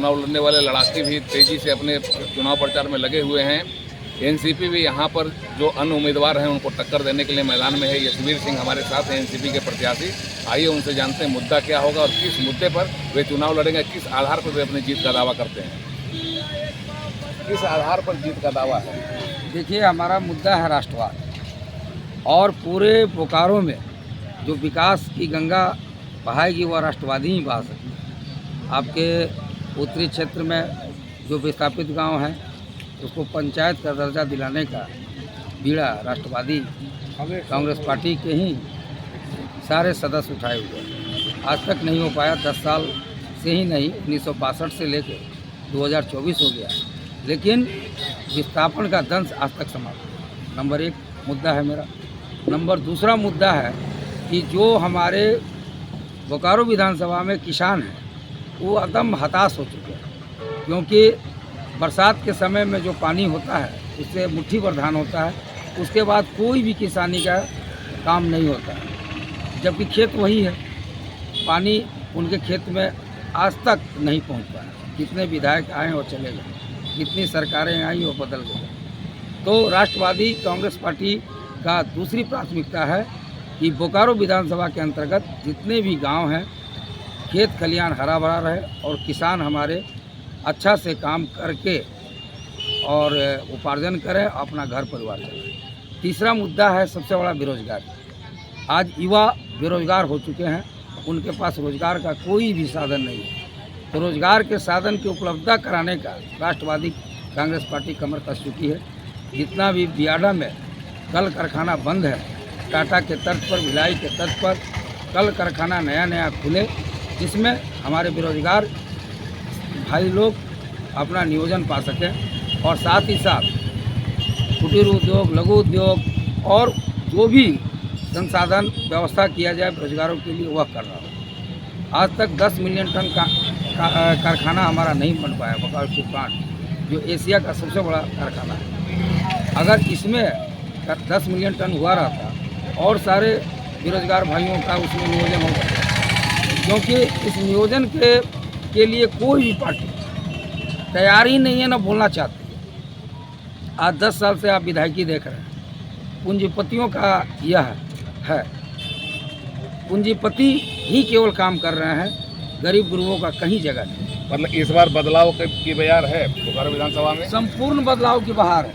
चुनाव लड़ने वाले लड़ाके भी तेज़ी से अपने चुनाव प्रचार में लगे हुए हैं। एनसीपी भी यहाँ पर जो अन्य उम्मीदवार हैं उनको टक्कर देने के लिए मैदान में है। यशवीर सिंह हमारे साथ हैं, एनसीपी के प्रत्याशी। आइए उनसे जानते हैं मुद्दा क्या होगा और किस मुद्दे पर वे चुनाव लड़ेंगे, किस आधार पर वे अपनी जीत का दावा करते हैं, किस आधार पर जीत का दावा है। देखिए, हमारा मुद्दा है राष्ट्रवाद, और पूरे बोकारो में जो विकास की गंगा बहाएगी वह राष्ट्रवादी ही बहा सकती है। आपके उत्तरी क्षेत्र में जो विस्थापित गांव हैं उसको पंचायत का दर्जा दिलाने का बीड़ा राष्ट्रवादी कांग्रेस पार्टी के ही सारे सदस्य उठाए हुए हैं। आज तक नहीं हो पाया। 10 साल से ही नहीं, 1962 से लेकर 2024 हो गया, लेकिन विस्थापन का दंश आज तक समाप्त। नंबर 1 मुद्दा है मेरा। नंबर 2 मुद्दा है कि जो हमारे बोकारो विधानसभा में किसान हैं वो एकदम हताश हो चुके हैं, क्योंकि बरसात के समय में जो पानी होता है उससे मुट्ठी भर धान होता है, उसके बाद कोई भी किसानी का काम नहीं होता है, जबकि खेत वही है। पानी उनके खेत में आज तक नहीं पहुंच पाया। कितने विधायक आए और चले गए, कितनी सरकारें आई और बदल गई। तो राष्ट्रवादी कांग्रेस पार्टी का दूसरी प्राथमिकता है कि बोकारो विधानसभा के अंतर्गत जितने भी गांव हैं खेत खलियान हरा भरा रहे और किसान हमारे अच्छा से काम करके और उपार्जन करें, अपना घर परिवार चलाएं। तीसरा मुद्दा है सबसे बड़ा बेरोजगारी। आज युवा बेरोजगार हो चुके हैं, उनके पास रोजगार का कोई भी साधन नहीं है। तो रोजगार के साधन की उपलब्धता कराने का राष्ट्रवादी कांग्रेस पार्टी कमर कस चुकी है। जितना भी बियाडा में कल कारखाना बंद है, टाटा के तर्ज पर, भिलाई के तर्ज पर कल कारखाना नया खुले, जिसमें हमारे बेरोजगार भाई लोग अपना नियोजन पा सकें, और साथ ही साथ कुटीर उद्योग, लघु उद्योग और जो भी संसाधन व्यवस्था किया जाए बेरोजगारों के लिए वह कर रहा हो। आज तक 10 मिलियन टन का कारखाना हमारा नहीं बन पाया, बोकारो स्टील प्लांट जो एशिया का सबसे बड़ा कारखाना है। अगर इसमें 10 मिलियन टन हुआ रहता और सारे बेरोजगार भाइयों का उसमें नियोजन हो जाता, क्योंकि इस नियोजन के लिए कोई भी पार्टी तैयार ही नहीं है, ना बोलना चाहती है। आज 10 साल से आप विधायकी देख रहे हैं, पूंजीपतियों का यह है, पूंजीपति ही केवल काम कर रहे हैं, गरीब गुरुओं का कहीं जगह नहीं। मतलब इस बार बदलाव की बयार है बोकारो विधानसभा में, संपूर्ण बदलाव की बहार है।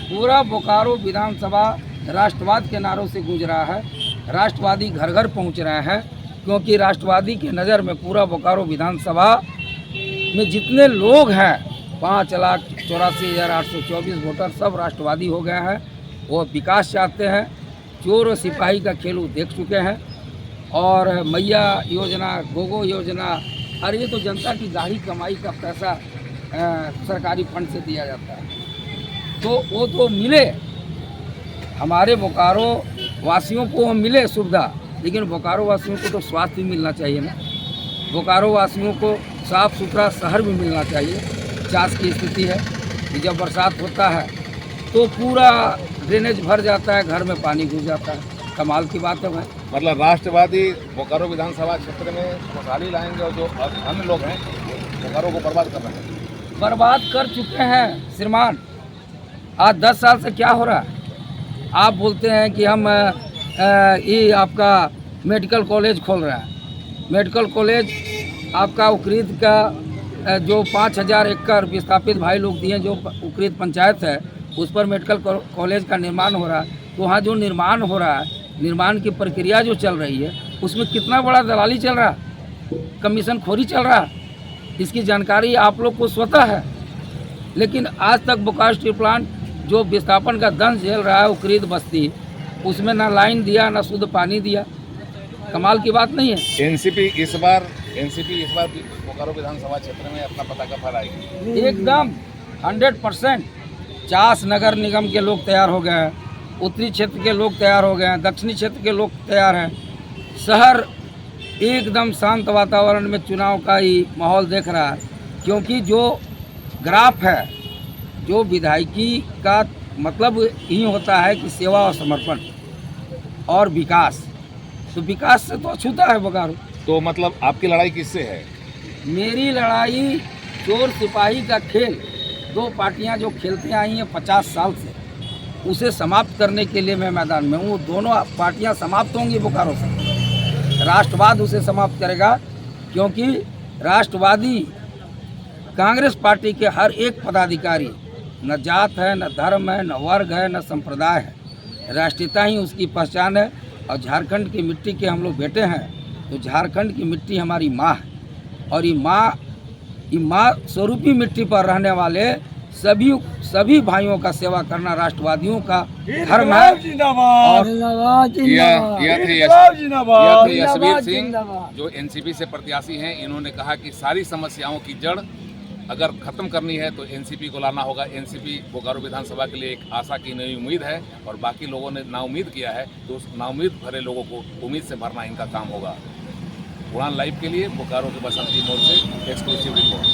पूरा बोकारो विधानसभा राष्ट्रवाद के नारों से गूंज रहा है। राष्ट्रवादी घर घर पहुंच रहे हैं, क्योंकि राष्ट्रवादी की नज़र में पूरा बोकारो विधानसभा में जितने लोग हैं 5,84,824 वोटर सब राष्ट्रवादी हो गए हैं। वो विकास चाहते हैं। चोर और सिपाही का खेल वो देख चुके हैं, और मैया योजना, गोगो योजना, और ये तो जनता की गाढ़ी कमाई का पैसा सरकारी फंड से दिया जाता है, तो वो तो मिले हमारे बोकारो वासियों को, मिले सुविधा, लेकिन बोकारो वासियों को तो स्वास्थ्य भी मिलना चाहिए ना। बोकारो वासियों को साफ़ सुथरा शहर भी मिलना चाहिए। चास की स्थिति है कि जब बरसात होता है तो पूरा ड्रेनेज भर जाता है, घर में पानी घुस जाता है। कमाल की बात है भाई। मतलब राष्ट्रवादी बोकारो विधानसभा क्षेत्र में खुशहाली लाएंगे, और जो अन्य लोग हैं बोकारो को बर्बाद कर रहे हैं, बर्बाद कर चुके हैं श्रीमान। आज 10 साल से क्या हो रहा है? आप बोलते हैं कि हम ये आपका मेडिकल कॉलेज खोल रहे हैं। मेडिकल कॉलेज आपका उक्रीद का जो 5,000 एकड़ विस्थापित भाई लोग दिए, जो उक्रीद पंचायत है उस पर मेडिकल कॉलेज का निर्माण हो रहा है। तो वहाँ जो निर्माण हो रहा है, निर्माण की प्रक्रिया जो चल रही है, उसमें कितना बड़ा दलाली चल रहा है, कमीशन खोरी चल रहा है, इसकी जानकारी आप लोग को स्वतः है। लेकिन आज तक बोकारो स्टील प्लांट जो विस्थापन का दंश झेल रहा है उक्रीद बस्ती, उसमें ना लाइन दिया, ना शुद्ध पानी दिया। कमाल की बात नहीं है। एनसीपी इस बार बोकारो विधानसभा क्षेत्र में अपना पता कब आएगी? एकदम 100%। 50 नगर निगम के लोग तैयार हो गए हैं, उत्तरी क्षेत्र के लोग तैयार हो गए हैं, दक्षिणी क्षेत्र के लोग तैयार हैं। शहर एकदम शांत वातावरण में चुनाव का ही माहौल देख रहा है, क्योंकि जो ग्राफ है, जो विधायकी का मतलब यही होता है कि सेवा और समर्पण और विकास, तो विकास से तो अछूता है बोकारो। तो मतलब आपकी लड़ाई किससे है? मेरी लड़ाई चोर सिपाही का खेल दो पार्टियां जो खेलते आई हैं 50 साल से, उसे समाप्त करने के लिए मैं मैदान में हूँ। दोनों पार्टियां समाप्त होंगी बोकारो से। राष्ट्रवाद उसे समाप्त करेगा, क्योंकि राष्ट्रवादी कांग्रेस पार्टी के हर एक पदाधिकारी, न जात है, न धर्म है, न वर्ग है, न संप्रदाय है, राष्ट्रीयता ही उसकी पहचान है। और झारखंड की मिट्टी के हम लोग बेटे हैं, तो झारखंड की मिट्टी हमारी माँ है, और ये माँ स्वरूपी मिट्टी पर रहने वाले सभी भाइयों का सेवा करना राष्ट्रवादियों का धर्म है। और यह थे यशवीर सिंह जो एनसीपी से प्रत्याशी हैं। इन्होंने कहा कि सारी समस्याओं की जड़ अगर खत्म करनी है तो एनसीपी को लाना होगा। एनसीपी बोकारो विधानसभा के लिए एक आशा की नई उम्मीद है, और बाकी लोगों ने नाउम्मीद किया है, तो उस नाउम्मीद भरे लोगों को उम्मीद से भरना इनका काम होगा। उड़ान लाइव के लिए बोकारो के बसंती मोड़ से एक्सक्लूसिव रिपोर्ट।